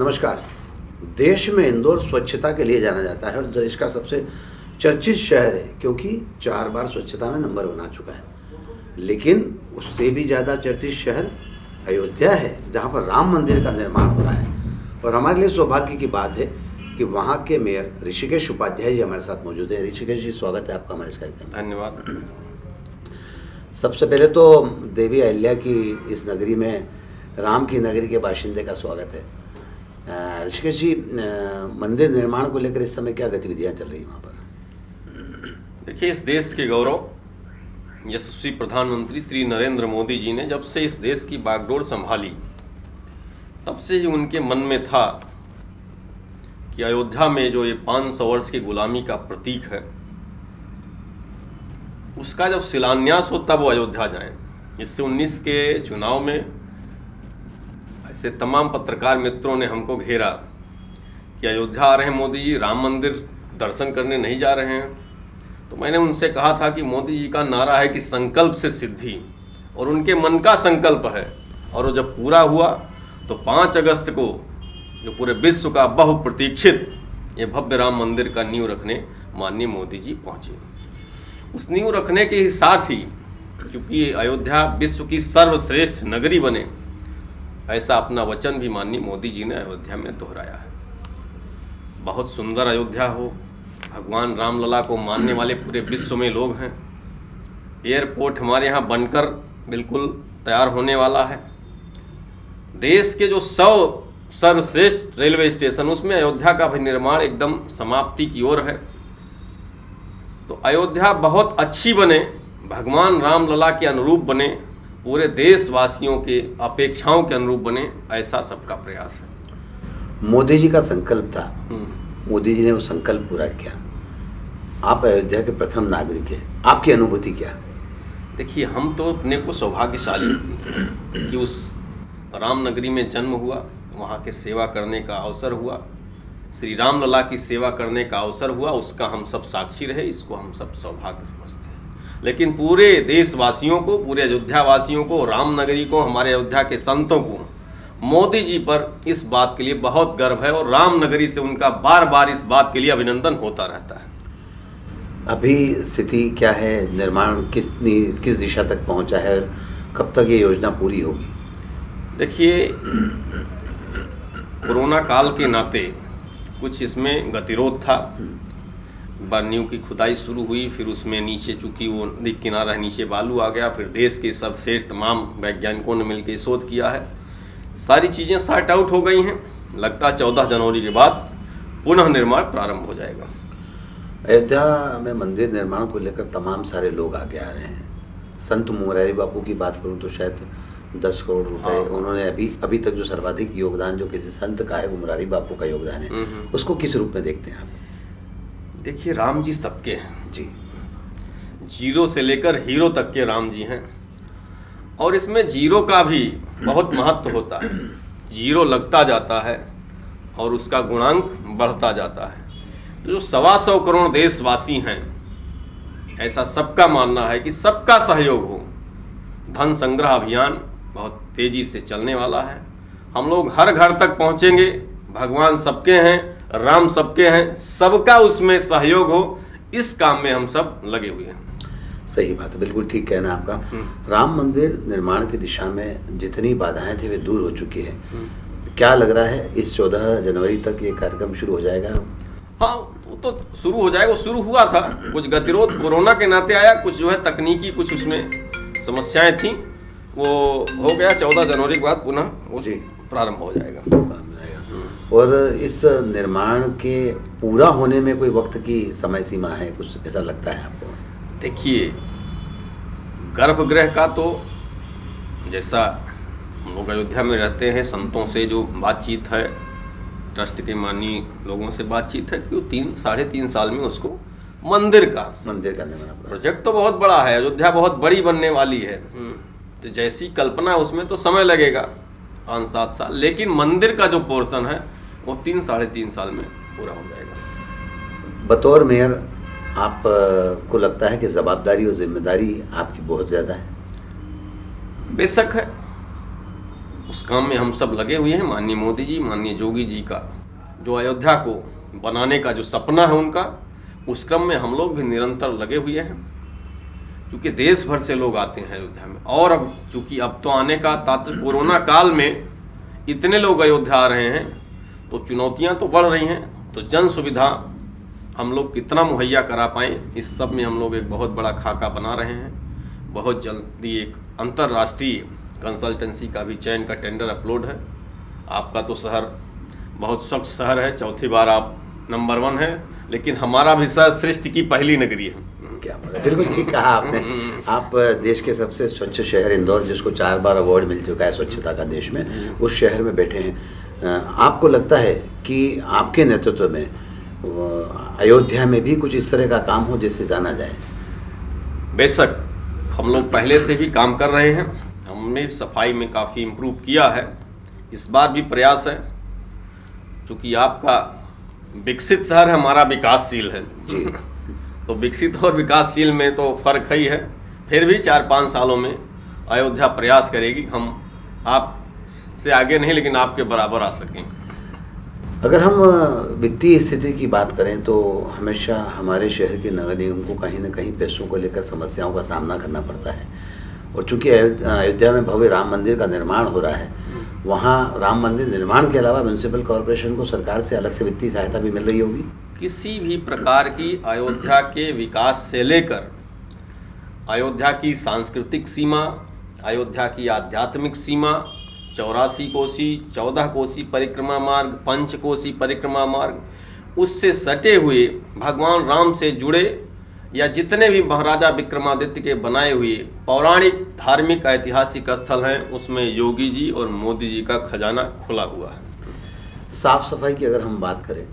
नमस्कार। देश में इंदौर स्वच्छता के लिए जाना जाता है और देश का सबसे चर्चित शहर है क्योंकि 4 बार स्वच्छता में नंबर बना चुका है। लेकिन उससे भी ज़्यादा चर्चित शहर अयोध्या है, जहाँ पर राम मंदिर का निर्माण हो रहा है। और हमारे लिए सौभाग्य की बात है कि वहाँ के मेयर ऋषिकेश उपाध्याय जी हमारे साथ मौजूद है। ऋषिकेश जी, स्वागत है आपका हमारे इस कार्यक्रम में। धन्यवाद। सबसे पहले तो देवी अहिल्या की इस नगरी में, राम की नगरी के बाशिंदे का स्वागत है। ऋषिकेश जी, मंदिर निर्माण को लेकर इस समय क्या गतिविधियां चल रही हैं वहाँ पर? देखिए, इस देश के गौरव यशस्वी प्रधानमंत्री श्री नरेंद्र मोदी जी ने जब से इस देश की बागडोर संभाली, तब से ही उनके मन में था कि अयोध्या में जो ये 500 वर्ष की गुलामी का प्रतीक है, उसका जब शिलान्यास हो तब वो अयोध्या जाएं। इससे 19 के चुनाव में ऐसे तमाम पत्रकार मित्रों ने हमको घेरा कि अयोध्या आ रहे हैं मोदी जी, राम मंदिर दर्शन करने नहीं जा रहे हैं। तो मैंने उनसे कहा था कि मोदी जी का नारा है कि संकल्प से सिद्धि, और उनके मन का संकल्प है, और वो जब पूरा हुआ तो 5 अगस्त को जो पूरे विश्व का बहुप्रतीक्षित ये भव्य राम मंदिर का नींव रखने माननीय मोदी जी पहुँचे। उस नींव रखने के ही साथ ही, क्योंकि अयोध्या विश्व की सर्वश्रेष्ठ नगरी बने, ऐसा अपना वचन भी माननीय मोदी जी ने अयोध्या में दोहराया है। बहुत सुंदर अयोध्या हो, भगवान रामलला को मानने वाले पूरे विश्व में लोग हैं। एयरपोर्ट हमारे यहाँ बनकर बिल्कुल तैयार होने वाला है। देश के जो 100 सर्वश्रेष्ठ रेलवे स्टेशन, उसमें अयोध्या का भी निर्माण एकदम समाप्ति की ओर है। तो अयोध्या बहुत अच्छी बने, भगवान रामलला के अनुरूप बने, पूरे देशवासियों के अपेक्षाओं के अनुरूप बने, ऐसा सबका प्रयास है। मोदी जी का संकल्प था, मोदी जी ने वो संकल्प पूरा किया। आप अयोध्या के प्रथम नागरिक हैं, आपकी अनुभूति क्या? देखिए, हम तो अपने को सौभाग्यशाली कि उस राम नगरी में जन्म हुआ, वहाँ के सेवा करने का अवसर हुआ, श्री रामलला की सेवा करने का अवसर हुआ, उसका हम सब साक्षी रहे। इसको हम सब सौभाग्य समझते हैं। लेकिन पूरे देशवासियों को, पूरे अयोध्या वासियों को, राम नगरी को, हमारे अयोध्या के संतों को मोदी जी पर इस बात के लिए बहुत गर्व है, और राम नगरी से उनका बार बार इस बात के लिए अभिनंदन होता रहता है। अभी स्थिति क्या है? निर्माण किस दिशा तक पहुंचा है और कब तक ये योजना पूरी होगी? देखिए, कोरोना काल के नाते कुछ इसमें गतिरोध था। बार नींव की खुदाई शुरू हुई, फिर उसमें नीचे चूंकि वो नदी किनारा है, नीचे बालू आ गया, फिर देश के सर्वश्रेष्ठ तमाम वैज्ञानिकों ने मिलकर शोध किया है। सारी चीज़ें सॉर्ट आउट हो गई हैं। लगता है 14 जनवरी के बाद पुनः निर्माण प्रारंभ हो जाएगा। अयोध्या में मंदिर निर्माण को लेकर तमाम सारे लोग आगे आ रहे हैं। संत मुरारी बापू की बात करूं तो शायद 10 करोड़ रुपए उन्होंने अभी तक जो सर्वाधिक योगदान जो किसी संत का है वो मुरारी बापू का योगदान है। उसको किस रूप में देखते हैं आप? देखिए, राम जी सबके हैं जी, जीरो से लेकर हीरो तक के राम जी हैं, और इसमें जीरो का भी बहुत महत्व होता है। जीरो लगता जाता है और उसका गुणांक बढ़ता जाता है। तो जो 125 करोड़ देशवासी हैं, ऐसा सबका मानना है कि सबका सहयोग हो। धन संग्रह अभियान बहुत तेजी से चलने वाला है। हम लोग हर घर तक पहुंचेंगे। भगवान सबके हैं, राम सबके हैं, सबका उसमें सहयोग हो, इस काम में हम सब लगे हुए हैं। सही बात है, बिल्कुल ठीक कहना आपका। राम मंदिर निर्माण की दिशा में जितनी बाधाएं थी वे दूर हो चुकी है। क्या लग रहा है इस 14 जनवरी तक ये कार्यक्रम शुरू हो जाएगा? हाँ, वो तो शुरू हो जाएगा। वो शुरू हुआ था, कुछ गतिरोध कोरोना के नाते आया, कुछ जो है तकनीकी कुछ उसमें समस्याएं थी, वो हो गया। 14 जनवरी के बाद पुनः वो प्रारंभ हो जाएगा। और इस निर्माण के पूरा होने में कोई वक्त की समय सीमा है, कुछ ऐसा लगता है आपको? देखिए, गर्भगृह का तो जैसा हम लोग अयोध्या में रहते हैं, संतों से जो बातचीत है, ट्रस्ट के माननीय लोगों से बातचीत है कि वो 3-3.5 साल में उसको मंदिर का निर्माण प्रोजेक्ट तो बहुत बड़ा है। अयोध्या बहुत बड़ी बनने वाली है, तो जैसी कल्पना उसमें तो समय लगेगा 5-7 साल, लेकिन मंदिर का जो पोर्शन है वो 3-3.5 साल में पूरा हो जाएगा। बतौर मेयर आप को लगता है कि जवाबदारी और जिम्मेदारी आपकी बहुत ज़्यादा है? बेशक है, उस काम में हम सब लगे हुए हैं। माननीय मोदी जी, माननीय योगी जी का जो अयोध्या को बनाने का जो सपना है उनका, उस क्रम में हम लोग भी निरंतर लगे हुए हैं, क्योंकि देश भर से लोग आते हैं अयोध्या में। और अब चूँकि अब तो आने का तात्पर्य कोरोना काल में इतने लोग अयोध्या आ रहे हैं तो चुनौतियां तो बढ़ रही हैं, तो जन सुविधा हम लोग कितना मुहैया करा पाएँ, इस सब में हम लोग एक बहुत बड़ा खाका बना रहे हैं। बहुत जल्दी एक अंतर्राष्ट्रीय कंसल्टेंसी का भी चयन का टेंडर अपलोड है। आपका तो शहर बहुत स्वच्छ शहर है, चौथी बार आप नंबर 1 है, लेकिन हमारा भी शहर सृष्टि की पहली नगरी है। क्या बात है, बिल्कुल ठीक कहा आपने। आप देश के सबसे स्वच्छ शहर इंदौर, जिसको 4 बार अवार्ड मिल चुका है स्वच्छता का देश में, उस शहर में बैठे हैं। आपको लगता है कि आपके नेतृत्व में अयोध्या में भी कुछ इस तरह का काम हो जिससे जाना जाए? बेशक हम लोग पहले से भी काम कर रहे हैं, हमने सफाई में काफ़ी इम्प्रूव किया है। इस बार भी प्रयास है, क्योंकि आपका विकसित शहर है, हमारा विकासशील है जी। तो विकसित और विकासशील में तो फर्क ही है। फिर भी 4-5 सालों में अयोध्या प्रयास करेगी, हम आप से आगे नहीं लेकिन आपके बराबर आ सकें। अगर हम वित्तीय स्थिति की बात करें तो हमेशा हमारे शहर के नगर निगम को कहीं ना कहीं पैसों को लेकर समस्याओं का सामना करना पड़ता है। और चूंकि अयोध्या में भव्य राम मंदिर का निर्माण हो रहा है, वहाँ राम मंदिर निर्माण के अलावा म्यूनसिपल कॉरपोरेशन को सरकार से अलग से वित्तीय सहायता भी मिल रही होगी? किसी भी प्रकार की अयोध्या के विकास से लेकर अयोध्या की सांस्कृतिक सीमा, अयोध्या की आध्यात्मिक सीमा, 84 कोसी, 14 कोसी परिक्रमा मार्ग, 5 कोसी परिक्रमा मार्ग, उससे सटे हुए भगवान राम से जुड़े या जितने भी महाराजा विक्रमादित्य के बनाए हुए पौराणिक धार्मिक ऐतिहासिक स्थल हैं, उसमें योगी जी और मोदी जी का खजाना खुला हुआ है। साफ सफाई की अगर हम बात करें,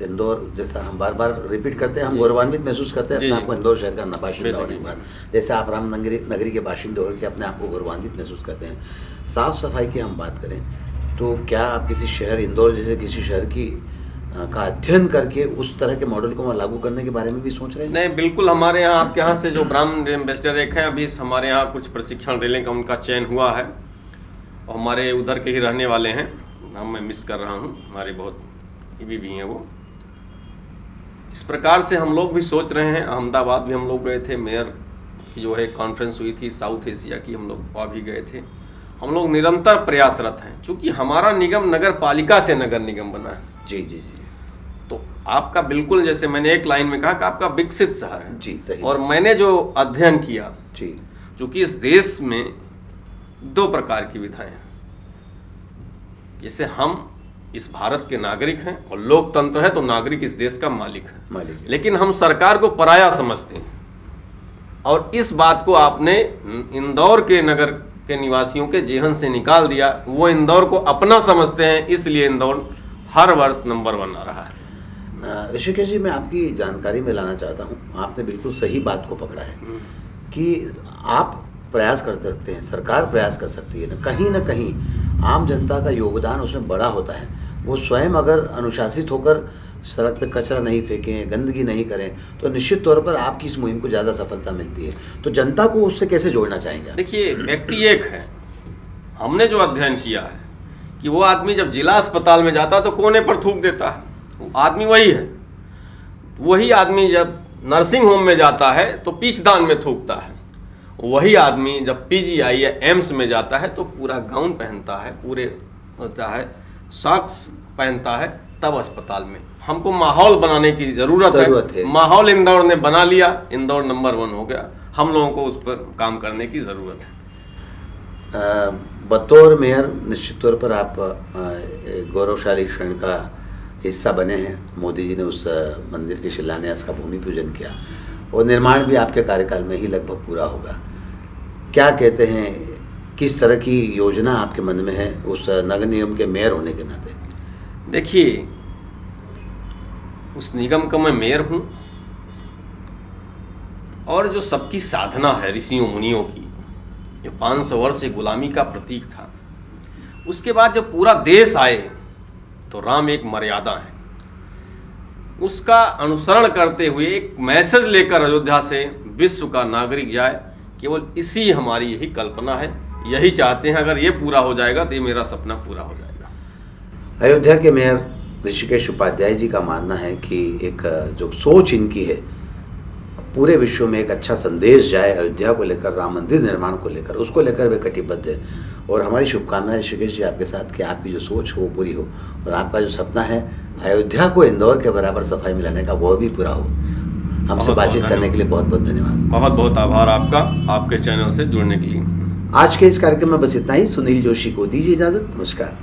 इंदौर, जैसा हम बार बार रिपीट करते हैं, हम गौरवान्वित महसूस करते हैं अपने आपको इंदौर शहर का बाशिंदा होने के बाद, जैसे आप राम नगरी के बाशिंदे होकर के अपने आप को गौरवान्वित महसूस करते हैं। साफ सफाई की हम बात करें तो क्या आप किसी शहर, इंदौर जैसे किसी शहर की का अध्ययन करके उस तरह के मॉडल को वहाँ लागू करने के बारे में भी सोच रहे हैं? नहीं, बिल्कुल। हमारे यहाँ, आपके यहाँ से जो ब्रांड एम्बेसडर एक हैं, अभी हमारे यहाँ कुछ प्रशिक्षण देने का उनका चयन हुआ है, और हमारे उधर के ही रहने वाले हैं, नाम मैं मिस कर रहा हूँ, हमारे बहुत ईवी भी हैं वो। इस प्रकार से हम लोग भी सोच रहे हैं। अहमदाबाद भी हम लोग गए थे, मेयर की जो है कॉन्फ्रेंस हुई थी साउथ एशिया की, हम लोग वहाँ भी गए थे। हम लोग निरंतर प्रयासरत हैं, क्योंकि हमारा निगम नगर पालिका से नगर निगम बना है। जी जी जी। तो आपका बिल्कुल, जैसे मैंने एक लाइन में कहा कि आपका विकसित शहर है जी, सही। और मैंने जो अध्ययन किया जी, चूँकि इस देश में 2 प्रकार की विधाएं हैं, जैसे हम इस भारत के नागरिक हैं और लोकतंत्र है तो नागरिक इस देश का मालिक है, लेकिन हम सरकार को पराया समझते हैं। और इस बात को आपने इंदौर के नगर के निवासियों के जेहन से निकाल दिया। वो इंदौर को अपना समझते हैं, इसलिए इंदौर हर वर्ष नंबर 1 आ रहा है। ऋषिकेश जी, मैं आपकी जानकारी में लाना चाहता हूँ, आपने बिल्कुल सही बात को पकड़ा है कि आप प्रयास कर सकते हैं, सरकार प्रयास कर सकती है, ना कहीं आम जनता का योगदान उसमें बड़ा होता है। वो स्वयं अगर अनुशासित होकर सड़क पे कचरा नहीं फेंकें, गंदगी नहीं करें, तो निश्चित तौर पर आपकी इस मुहिम को ज़्यादा सफलता मिलती है। तो जनता को उससे कैसे जोड़ना चाहेंगे? देखिए, व्यक्ति एक है, हमने जो अध्ययन किया है कि वो आदमी जब जिला अस्पताल में जाता है तो कोने पर थूक देता है, वो आदमी वही है। वही आदमी जब नर्सिंग होम में जाता है तो पीछदान में थूकता है। वही आदमी जब पीजीआई या एम्स में जाता है तो पूरा गाउन पहनता है, पूरे होता है, सॉक्स पहनता है, तब अस्पताल में। हमको माहौल बनाने की ज़रूरत है। माहौल इंदौर ने बना लिया, इंदौर नंबर 1 हो गया। हम लोगों को उस पर काम करने की ज़रूरत है। बतौर मेयर निश्चित तौर पर आप गौरवशाली क्षण का हिस्सा बने हैं। मोदी जी ने उस मंदिर के शिलान्यास का भूमि पूजन किया और निर्माण भी आपके कार्यकाल में ही लगभग पूरा होगा। क्या कहते हैं, किस तरह की योजना आपके मन में है उस नगर निगम के मेयर होने के नाते? देखिए, उस निगम का मैं मेयर हूँ, और जो सबकी साधना है ऋषियों मुनियों की, जो 500 वर्ष से गुलामी का प्रतीक था, उसके बाद जब पूरा देश आए तो राम एक मर्यादा है, उसका अनुसरण करते हुए एक मैसेज लेकर अयोध्या से विश्व का नागरिक जाए, केवल इसी हमारी यही कल्पना है, यही चाहते हैं। अगर ये पूरा हो जाएगा तो ये मेरा सपना पूरा हो जाएगा। अयोध्या के मेयर ऋषिकेश उपाध्याय जी का मानना है कि एक जो सोच इनकी है, पूरे विश्व में एक अच्छा संदेश जाए अयोध्या को लेकर, राम मंदिर निर्माण को लेकर, उसको लेकर वे कटिबद्ध है। और हमारी शुभकामनाएं ऋषिकेश जी आपके साथ कि आपकी जो सोच हो वो पूरी हो, और आपका जो सपना है अयोध्या को इंदौर के बराबर सफाई मिलाने का, वो भी पूरा हो। हमसे बातचीत करने के लिए बहुत बहुत धन्यवाद। बहुत बहुत आभार आपका, आपके चैनल से जुड़ने के लिए। आज के इस कार्यक्रम में बस इतना ही। सुनील जोशी को दीजिए इजाजत। नमस्कार।